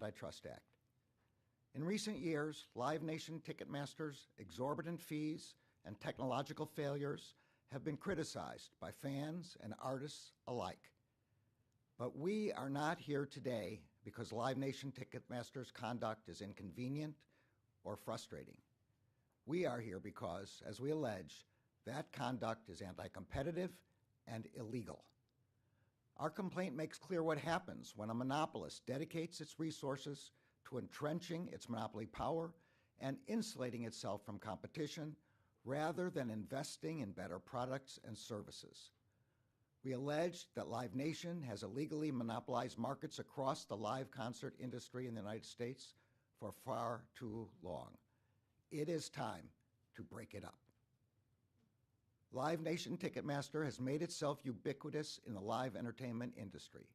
Antitrust Act. In recent years, Live Nation Ticketmaster's exorbitant fees and technological failures have been criticized by fans and artists alike. But we are not here today because Live Nation Ticketmaster's conduct is inconvenient or frustrating. We are here because, as we allege, that conduct is anti-competitive and illegal. Our complaint makes clear what happens when a monopolist dedicates its resources to entrenching its monopoly power and insulating itself from competition rather than investing in better products and services. We allege that Live Nation has illegally monopolized markets across the live concert industry in the United States for far too long. It is time to break it up. Live Nation Ticketmaster has made itself ubiquitous in the live entertainment industry.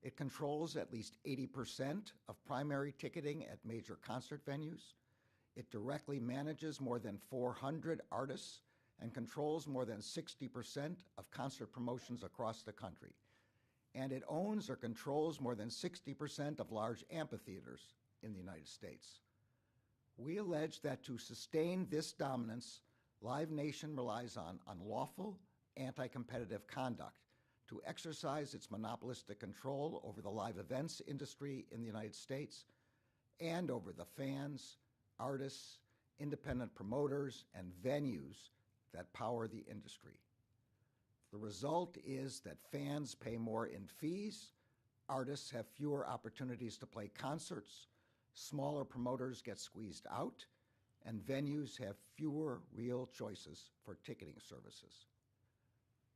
It controls at least 80% of primary ticketing at major concert venues. It directly manages more than 400 artists and controls more than 60% of concert promotions across the country. And it owns or controls more than 60% of large amphitheaters in the United States. We allege that to sustain this dominance, Live Nation relies on unlawful, anti-competitive conduct to exercise its monopolistic control over the live events industry in the United States and over the fans, artists, independent promoters, and venues that power the industry. The result is that fans pay more in fees, artists have fewer opportunities to play concerts, smaller promoters get squeezed out, and venues have fewer real choices for ticketing services.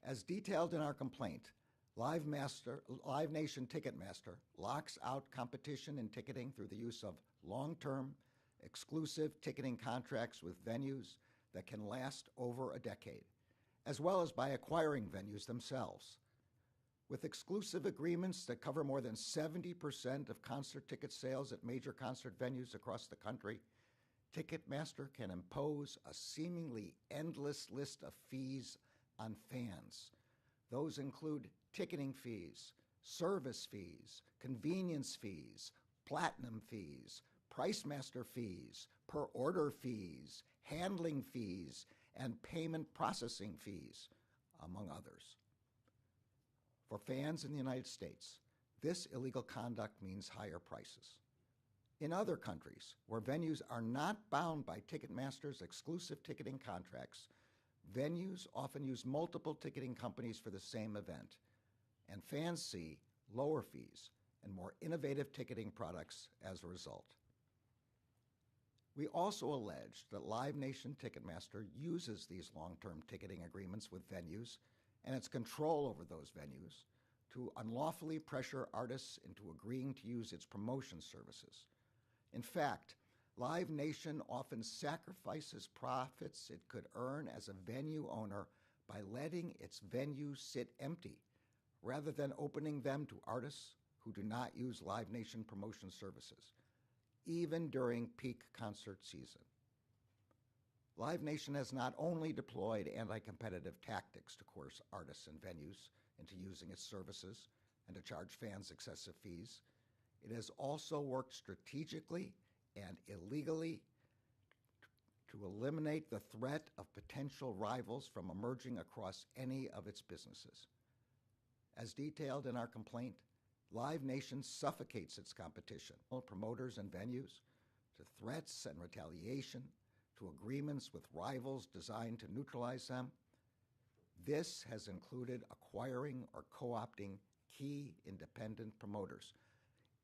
As detailed in our complaint, Live Nation Ticketmaster locks out competition in ticketing through the use of long-term, exclusive ticketing contracts with venues that can last over a decade, as well as by acquiring venues themselves. With exclusive agreements that cover more than 70% of concert ticket sales at major concert venues across the country, Ticketmaster can impose a seemingly endless list of fees on fans. Those include ticketing fees, service fees, convenience fees, platinum fees, Pricemaster fees, per order fees, handling fees, and payment processing fees, among others. For fans in the United States, this illegal conduct means higher prices. In other countries, where venues are not bound by Ticketmaster's exclusive ticketing contracts, venues often use multiple ticketing companies for the same event, and fans see lower fees and more innovative ticketing products as a result. We also allege that Live Nation Ticketmaster uses these long-term ticketing agreements with venues and its control over those venues to unlawfully pressure artists into agreeing to use its promotion services. In fact, Live Nation often sacrifices profits it could earn as a venue owner by letting its venues sit empty rather than opening them to artists who do not use Live Nation promotion services, even during peak concert season. Live Nation has not only deployed anti-competitive tactics to coerce artists and venues into using its services and to charge fans excessive fees, it has also worked strategically and illegally to eliminate the threat of potential rivals from emerging across any of its businesses. As detailed in our complaint, Live Nation suffocates its competition, promoters and venues, to threats and retaliation, to agreements with rivals designed to neutralize them. This has included acquiring or co-opting key independent promoters,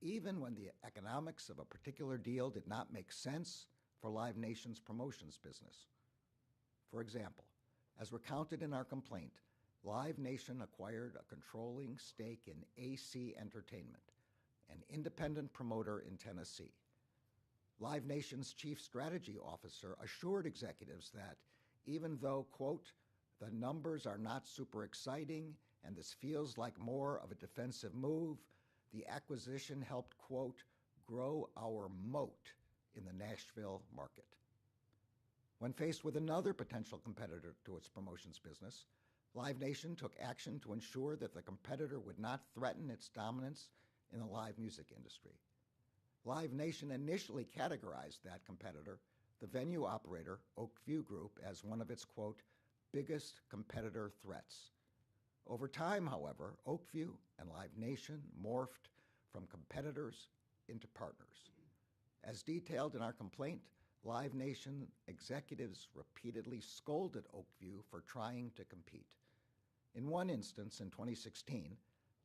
even when the economics of a particular deal did not make sense for Live Nation's promotions business. For example, as recounted in our complaint, Live Nation acquired a controlling stake in AC Entertainment, an independent promoter in Tennessee. Live Nation's chief strategy officer assured executives that even though, quote, the numbers are not super exciting and this feels like more of a defensive move, the acquisition helped, quote, grow our moat in the Nashville market. When faced with another potential competitor to its promotions business, Live Nation took action to ensure that the competitor would not threaten its dominance in the live music industry. Live Nation initially categorized that competitor, the venue operator, Oakview Group, as one of its, quote, biggest competitor threats. Over time, however, Oakview and Live Nation morphed from competitors into partners. As detailed in our complaint, Live Nation executives repeatedly scolded Oakview for trying to compete. In one instance, in 2016,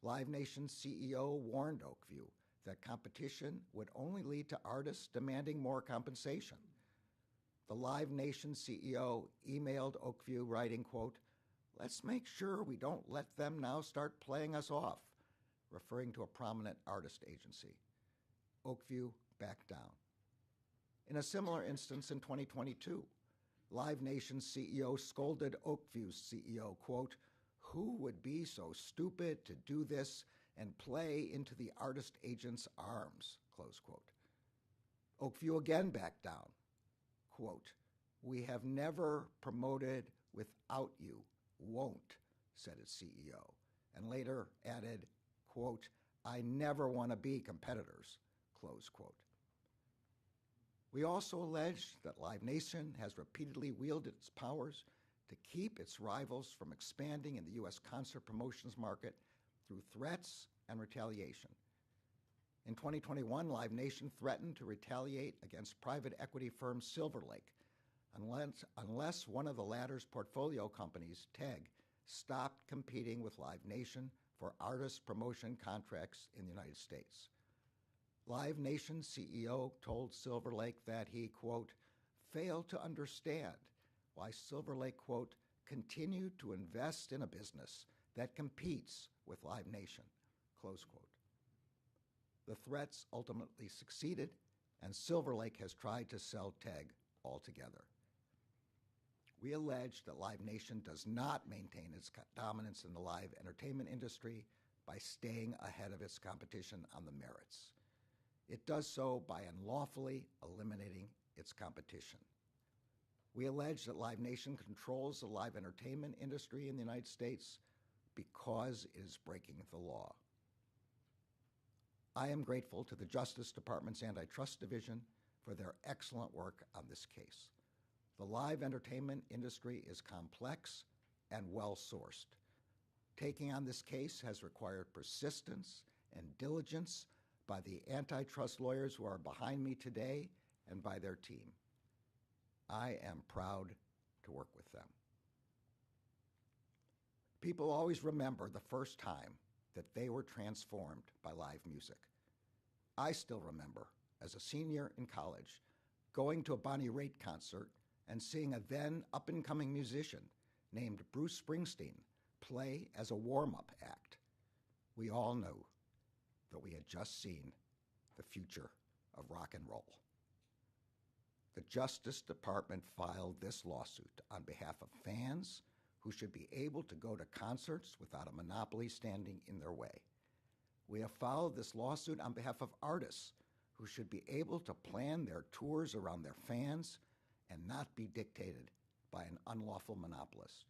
Live Nation's CEO warned Oakview that competition would only lead to artists demanding more compensation. The Live Nation CEO emailed Oakview writing, quote, "Let's make sure we don't let them now start playing us off," referring to a prominent artist agency. Oakview backed down. In a similar instance in 2022, Live Nation's CEO scolded Oakview's CEO, quote, "Who would be so stupid to do this and play into the artist agent's arms," close quote. Oakview again backed down. Quote, "We have never promoted without you, won't," said its CEO, and later added, quote, "I never want to be competitors," close quote. We also allege that Live Nation has repeatedly wielded its powers to keep its rivals from expanding in the U.S. concert promotions market through threats and retaliation. In 2021, Live Nation threatened to retaliate against private equity firm Silver Lake unless one of the latter's portfolio companies, TEG, stopped competing with Live Nation for artist promotion contracts in the United States. Live Nation's CEO told Silver Lake that he, quote, failed to understand why Silver Lake, quote, continued to invest in a business that competes with Live Nation, close quote. The threats ultimately succeeded, and Silver Lake has tried to sell TEG altogether. We allege that Live Nation does not maintain its dominance in the live entertainment industry by staying ahead of its competition on the merits. It does so by unlawfully eliminating its competition. We allege that Live Nation controls the live entertainment industry in the United States because it is breaking the law. I am grateful to the Justice Department's Antitrust Division for their excellent work on this case. The live entertainment industry is complex and well-sourced. Taking on this case has required persistence and diligence by the antitrust lawyers who are behind me today and by their team. I am proud to work with them. People always remember the first time that they were transformed by live music. I still remember, as a senior in college, going to a Bonnie Raitt concert and seeing a then up-and-coming musician named Bruce Springsteen play as a warm-up act. We all knew that we had just seen the future of rock and roll. The Justice Department filed this lawsuit on behalf of fans who should be able to go to concerts without a monopoly standing in their way. We have filed this lawsuit on behalf of artists who should be able to plan their tours around their fans and not be dictated by an unlawful monopolist.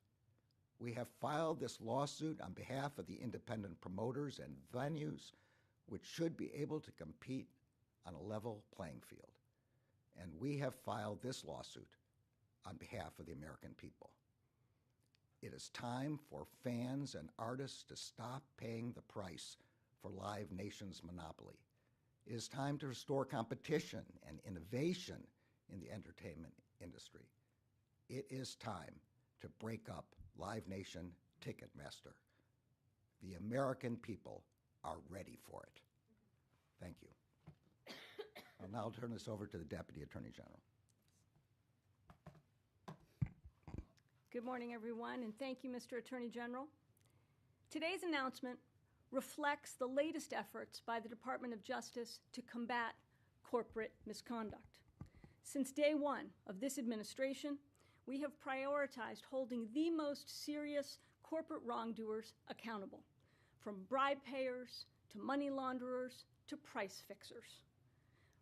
We have filed this lawsuit on behalf of the independent promoters and venues which should be able to compete on a level playing field. And we have filed this lawsuit on behalf of the American people. It is time for fans and artists to stop paying the price for Live Nation's monopoly. It is time to restore competition and innovation in the entertainment industry. It is time to break up Live Nation Ticketmaster. The American people are ready for it. Thank you. I'll now turn this over to the Deputy Attorney General. Good morning, everyone, and thank you, Mr. Attorney General. Today's announcement reflects the latest efforts by the Department of Justice to combat corporate misconduct. Since day one of this administration, we have prioritized holding the most serious corporate wrongdoers accountable, from bribe payers to money launderers to price fixers.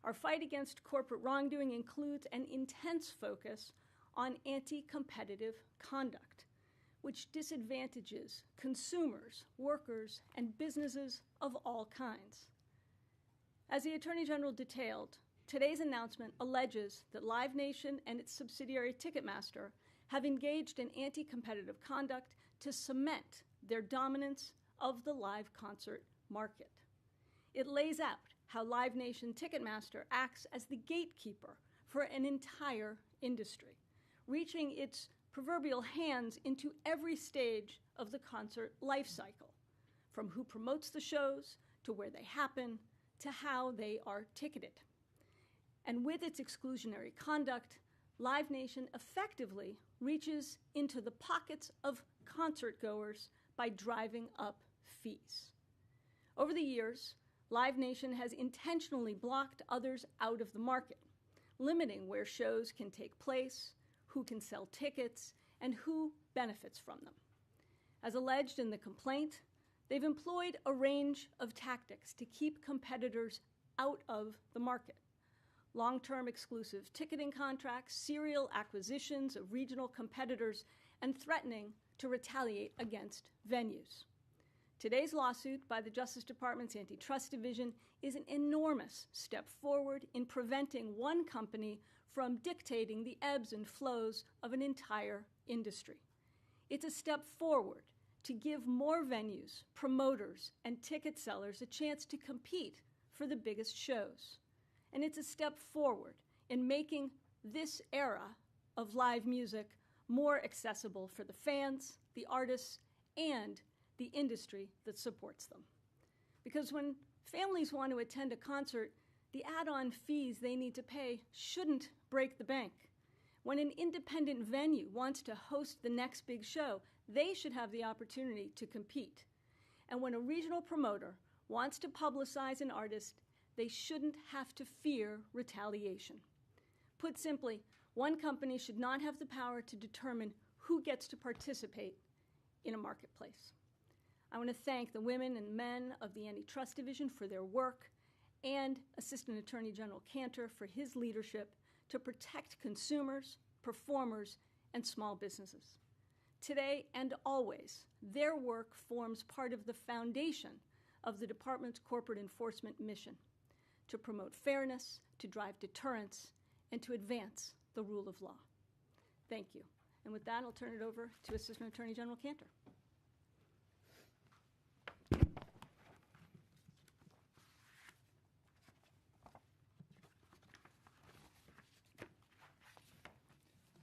Our fight against corporate wrongdoing includes an intense focus on anti-competitive conduct, which disadvantages consumers, workers, and businesses of all kinds. As the Attorney General detailed, today's announcement alleges that Live Nation and its subsidiary Ticketmaster have engaged in anti-competitive conduct to cement their dominance of the live concert market. It lays out how Live Nation Ticketmaster acts as the gatekeeper for an entire industry, reaching its proverbial hands into every stage of the concert life cycle, from who promotes the shows to where they happen to how they are ticketed. And with its exclusionary conduct, Live Nation effectively reaches into the pockets of concert goers by driving up fees. Over the years, Live Nation has intentionally blocked others out of the market, limiting where shows can take place, who can sell tickets, and who benefits from them. As alleged in the complaint, they've employed a range of tactics to keep competitors out of the market. Long-term exclusive ticketing contracts, serial acquisitions of regional competitors, and threatening to retaliate against venues. Today's lawsuit by the Justice Department's Antitrust Division is an enormous step forward in preventing one company from dictating the ebbs and flows of an entire industry. It's a step forward to give more venues, promoters, and ticket sellers a chance to compete for the biggest shows. And it's a step forward in making this era of live music more accessible for the fans, the artists, and the industry that supports them. Because when families want to attend a concert, the add-on fees they need to pay shouldn't break the bank. When an independent venue wants to host the next big show, they should have the opportunity to compete. And when a regional promoter wants to publicize an artist, they shouldn't have to fear retaliation. Put simply, one company should not have the power to determine who gets to participate in a marketplace. I want to thank the women and men of the Antitrust Division for their work, and Assistant Attorney General Cantor for his leadership to protect consumers, performers, and small businesses. Today and always, their work forms part of the foundation of the Department's corporate enforcement mission: to promote fairness, to drive deterrence, and to advance the rule of law. Thank you. And with that, I'll turn it over to Assistant Attorney General Cantor.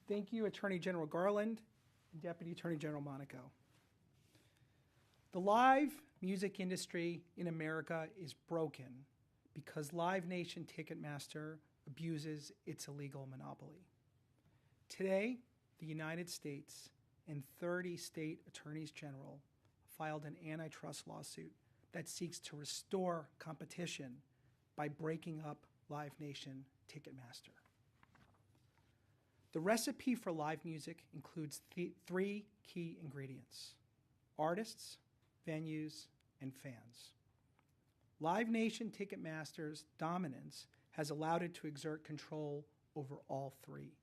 Thank you, Attorney General Garland and Deputy Attorney General Monaco. The live music industry in America is broken because Live Nation Ticketmaster abuses its illegal monopoly. Today, the United States and 30 state attorneys general filed an antitrust lawsuit that seeks to restore competition by breaking up Live Nation Ticketmaster. The recipe for live music includes three key ingredients: artists, venues, and fans. Live Nation Ticketmaster's dominance has allowed it to exert control over all three.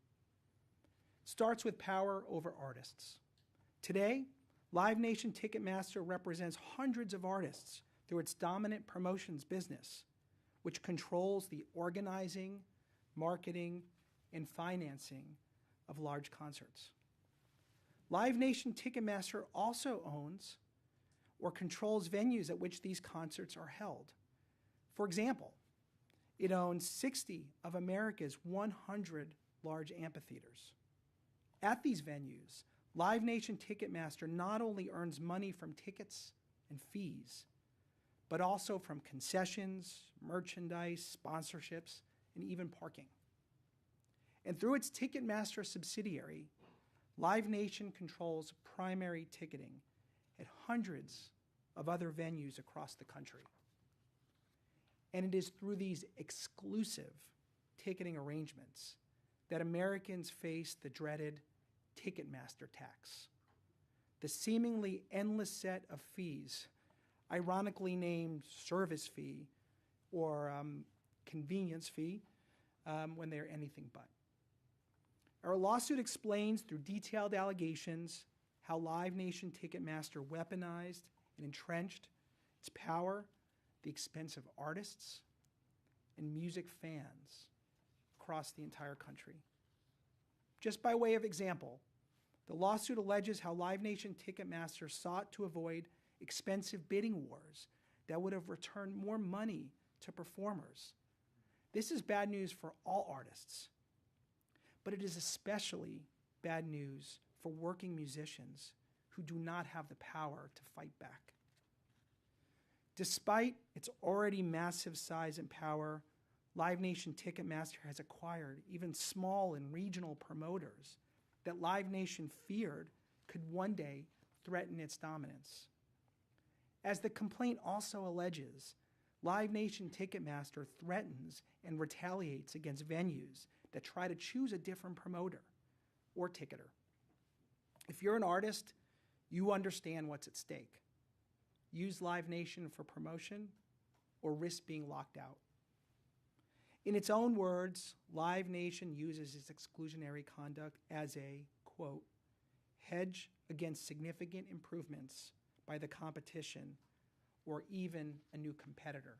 It starts with power over artists. Today, Live Nation Ticketmaster represents hundreds of artists through its dominant promotions business, which controls the organizing, marketing, and financing of large concerts. Live Nation Ticketmaster also owns or controls venues at which these concerts are held. For example, it owns 60 of America's 100 large amphitheaters. At these venues, Live Nation Ticketmaster not only earns money from tickets and fees, but also from concessions, merchandise, sponsorships, and even parking. And through its Ticketmaster subsidiary, Live Nation controls primary ticketing at hundreds of other venues across the country. And it is through these exclusive ticketing arrangements that Americans face the dreaded Ticketmaster tax, the seemingly endless set of fees, ironically named service fee or convenience fee, when they're anything but. Our lawsuit explains through detailed allegations how Live Nation Ticketmaster weaponized and entrenched its power at the expense of artists, and music fans across the entire country. Just by way of example, the lawsuit alleges how Live Nation Ticketmaster sought to avoid expensive bidding wars that would have returned more money to performers. This is bad news for all artists, but it is especially bad news for working musicians who do not have the power to fight back. Despite its already massive size and power, Live Nation Ticketmaster has acquired even small and regional promoters that Live Nation feared could one day threaten its dominance. As the complaint also alleges, Live Nation Ticketmaster threatens and retaliates against venues that try to choose a different promoter or ticketer. If you're an artist, you understand what's at stake. Use Live Nation for promotion or risk being locked out. In its own words, Live Nation uses its exclusionary conduct as a, quote, hedge against significant improvements by the competition or even a new competitor,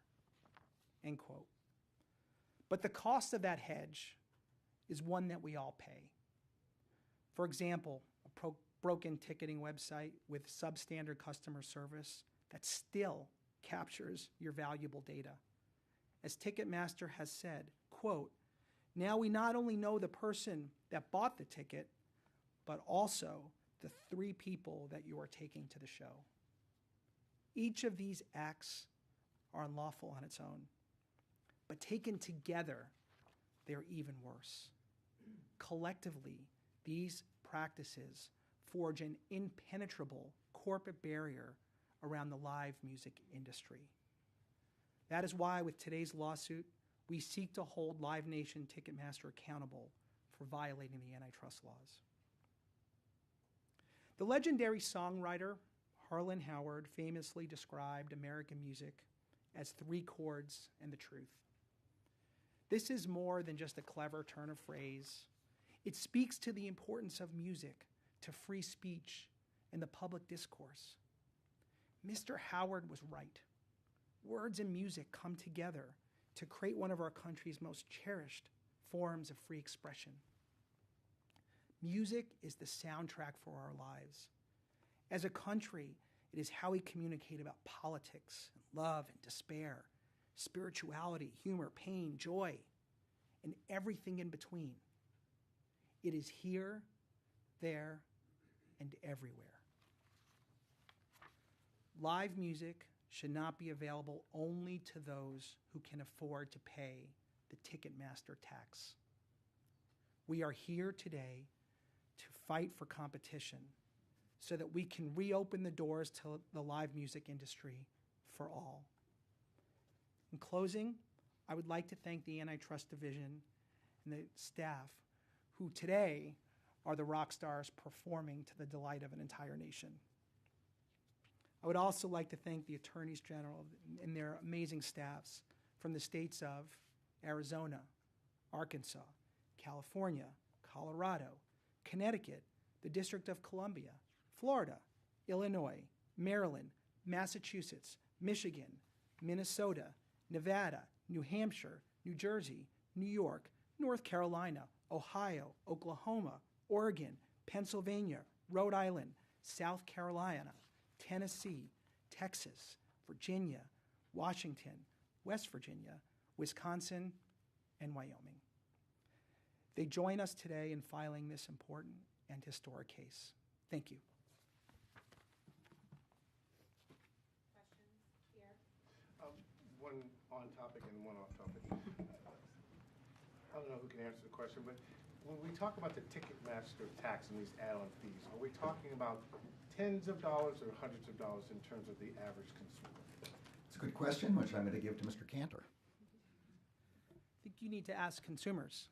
end quote. But the cost of that hedge is one that we all pay. For example, a broken ticketing website with substandard customer service that still captures your valuable data. As Ticketmaster has said, quote, now we not only know the person that bought the ticket, but also the 3 people that you are taking to the show. Each of these acts are unlawful on its own, but taken together, they're even worse. Collectively, these practices forge an impenetrable corporate barrier around the live music industry. That is why, with today's lawsuit, we seek to hold Live Nation Ticketmaster accountable for violating the antitrust laws. The legendary songwriter Harlan Howard famously described American music as 3 chords and the truth. This is more than just a clever turn of phrase. It speaks to the importance of music to free speech and the public discourse. Mr. Howard was right. Words and music come together to create one of our country's most cherished forms of free expression. Music is the soundtrack for our lives. As a country, it is how we communicate about politics, love and despair, spirituality, humor, pain, joy, and everything in between. It is here, there, and everywhere. Live music should not be available only to those who can afford to pay the Ticketmaster tax. We are here today to fight for competition so that we can reopen the doors to the live music industry for all. In closing, I would like to thank the Antitrust Division and the staff who today are the rock stars performing to the delight of an entire nation. I would also like to thank the Attorneys General and their amazing staffs from the states of Arizona, Arkansas, California, Colorado, Connecticut, the District of Columbia, Florida, Illinois, Maryland, Massachusetts, Michigan, Minnesota, Nevada, New Hampshire, New Jersey, New York, North Carolina, Ohio, Oklahoma, Oregon, Pennsylvania, Rhode Island, South Carolina, Tennessee, Texas, Virginia, Washington, West Virginia, Wisconsin, and Wyoming. They join us today in filing this important and historic case. Thank you. Questions? Pierre? One on topic and one off topic. I don't know who can answer the question, but when we talk about the Ticketmaster tax and these add-on fees, are we talking about tens of dollars or hundreds of dollars in terms of the average consumer? It's a good question, which I'm going to give to Mr. Cantor. I think you need to ask consumers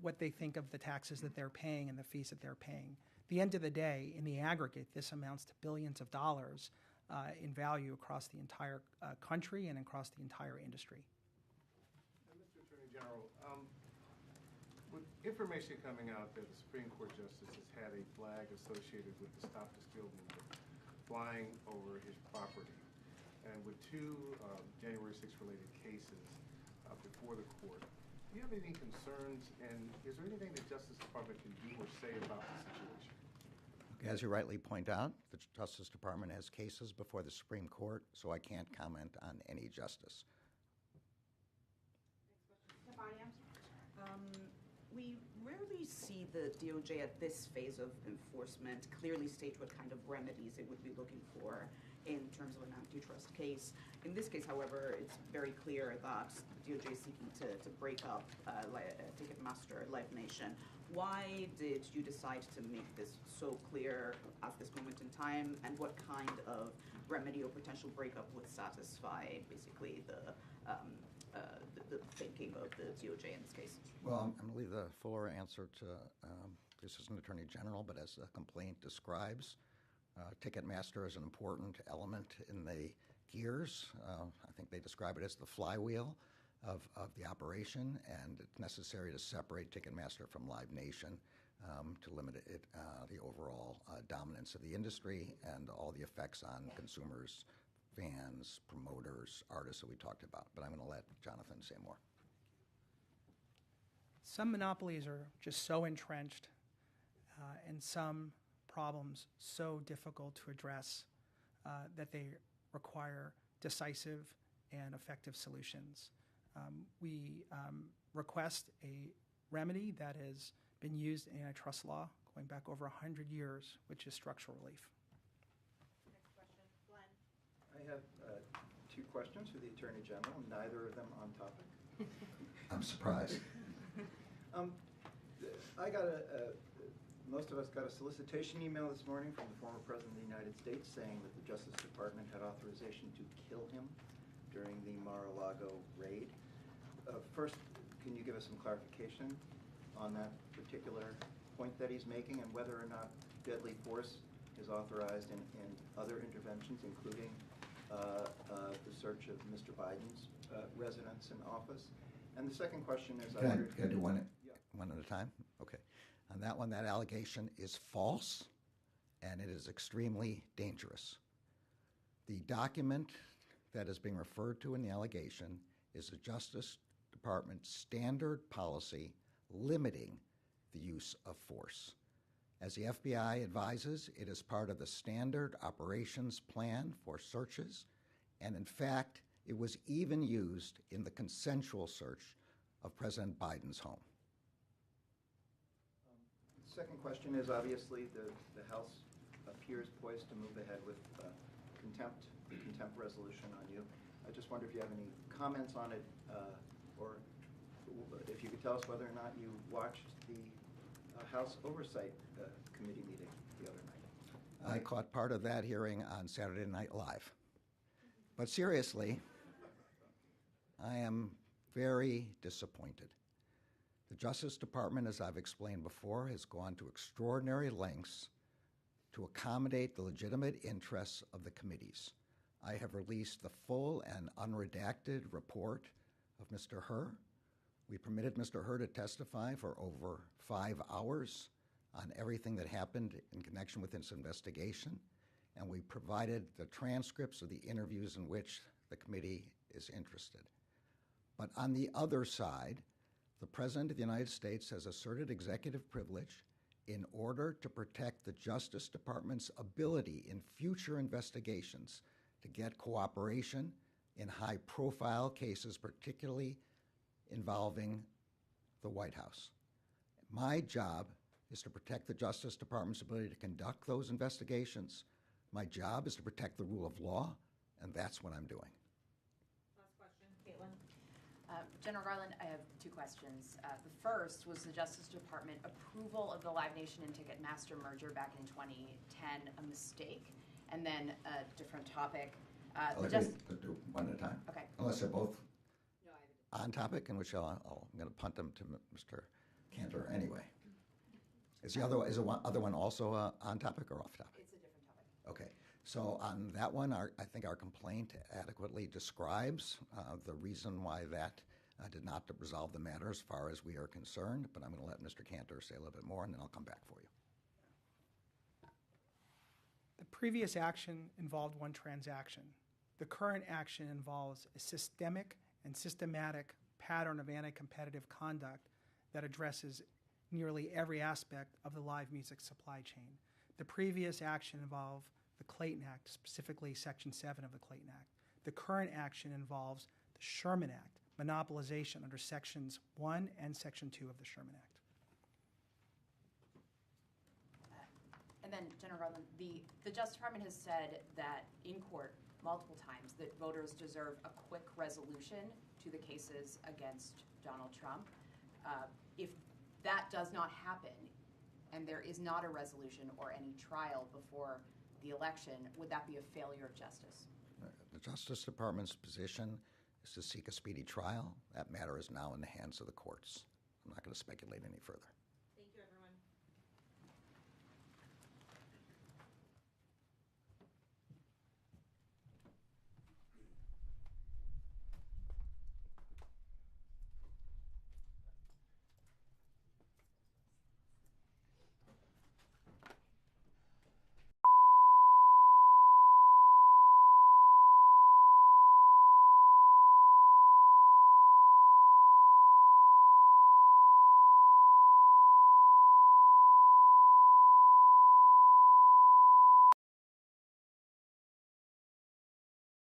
what they think of the taxes that they're paying and the fees that they're paying. At the end of the day, in the aggregate, this amounts to billions of dollars in value across the entire country and across the entire industry. Mr. Attorney General, with information coming out that the Supreme Court Justice has had a flag associated with the Stop the Steal movement flying over his property, and with 2 January 6th related cases before the court. Do you have any concerns, and is there anything the Justice Department can do or say about the situation? As you rightly point out, the Justice Department has cases before the Supreme Court, so I can't comment on any justice. Stefania? We rarely see the DOJ at this phase of enforcement clearly state what kind of remedies it would be looking for in terms of an antitrust case. In this case, however, it's very clear that the DOJ is seeking to break up Ticketmaster, Live Nation. Why did you decide to make this so clear at this moment in time, and what kind of remedy or potential breakup would satisfy basically the thinking of the DOJ in this case? Well, I'm going to leave the fuller answer to the Assistant Attorney General, but as the complaint describes, Ticketmaster is an important element in the gears. I think they describe it as the flywheel of the operation, and it's necessary to separate Ticketmaster from Live Nation to limit the overall dominance of the industry and all the effects on consumers, fans, promoters, artists that we talked about. But I'm going to let Jonathan say more. Some monopolies are just so entrenched and some problems so difficult to address that they require decisive and effective solutions. We request a remedy that has been used in antitrust law going back over 100 years, which is structural relief. Next question, Glenn. I have two questions for the Attorney General, neither of them on topic. I'm surprised. Most of us got a solicitation email this morning from the former President of the United States saying that the Justice Department had authorization to kill him during the Mar-a-Lago raid. First, can you give us some clarification on that particular point that he's making, and whether or not deadly force is authorized in other interventions, including the search of Mr. Biden's residence and office? And the second question is, Can I do one at a time? Okay. On that one, that allegation is false, and it is extremely dangerous. The document that is being referred to in the allegation is the Justice Department standard policy limiting the use of force. As the FBI advises, it is part of the standard operations plan for searches, and in fact, it was even used in the consensual search of President Biden's home. Second question is, obviously the House appears poised to move ahead with contempt resolution on you. I just wonder if you have any comments on it, or if you could tell us whether or not you watched the House Oversight Committee meeting the other night. I caught part of that hearing on Saturday Night Live. But seriously, I am very disappointed. The Justice Department, as I've explained before, has gone to extraordinary lengths to accommodate the legitimate interests of the committees. I have released the full and unredacted report of Mr. Herr. We permitted Mr. Herr to testify for over 5 hours on everything that happened in connection with this investigation, and we provided the transcripts of the interviews in which the committee is interested. But on the other side, the President of the United States has asserted executive privilege in order to protect the Justice Department's ability in future investigations to get cooperation in high-profile cases, particularly involving the White House. My job is to protect the Justice Department's ability to conduct those investigations. My job is to protect the rule of law, and that's what I'm doing. Last question, Caitlin. General Garland, I have two questions. The first was the Justice Department approval of the Live Nation and Ticketmaster merger back in 2010 a mistake? And then a different topic. I'll do one at a time. Okay. Unless they're both No, I have on topic, in which I'm going to punt them to Mr. Cantor anyway. Is the other one also on topic or off topic? It's a different topic. Okay. So on that one, I think our complaint adequately describes the reason why that did not resolve the matter as far as we are concerned, but I'm going to let Mr. Cantor say a little bit more, and then I'll come back for you. The previous action involved one transaction. The current action involves a systemic and systematic pattern of anti-competitive conduct that addresses nearly every aspect of the live music supply chain. The previous action involved the Clayton Act, specifically Section 7 of the Clayton Act. The current action involves the Sherman Act, monopolization under Sections 1 and Section 2 of the Sherman Act. And then, General Garland, the Justice Department has said that in court multiple times that voters deserve a quick resolution to the cases against Donald Trump. If that does not happen and there is not a resolution or any trial before the election, would that be a failure of justice? The Justice Department's position is to seek a speedy trial. That matter is now in the hands of the courts. I'm not going to speculate any further.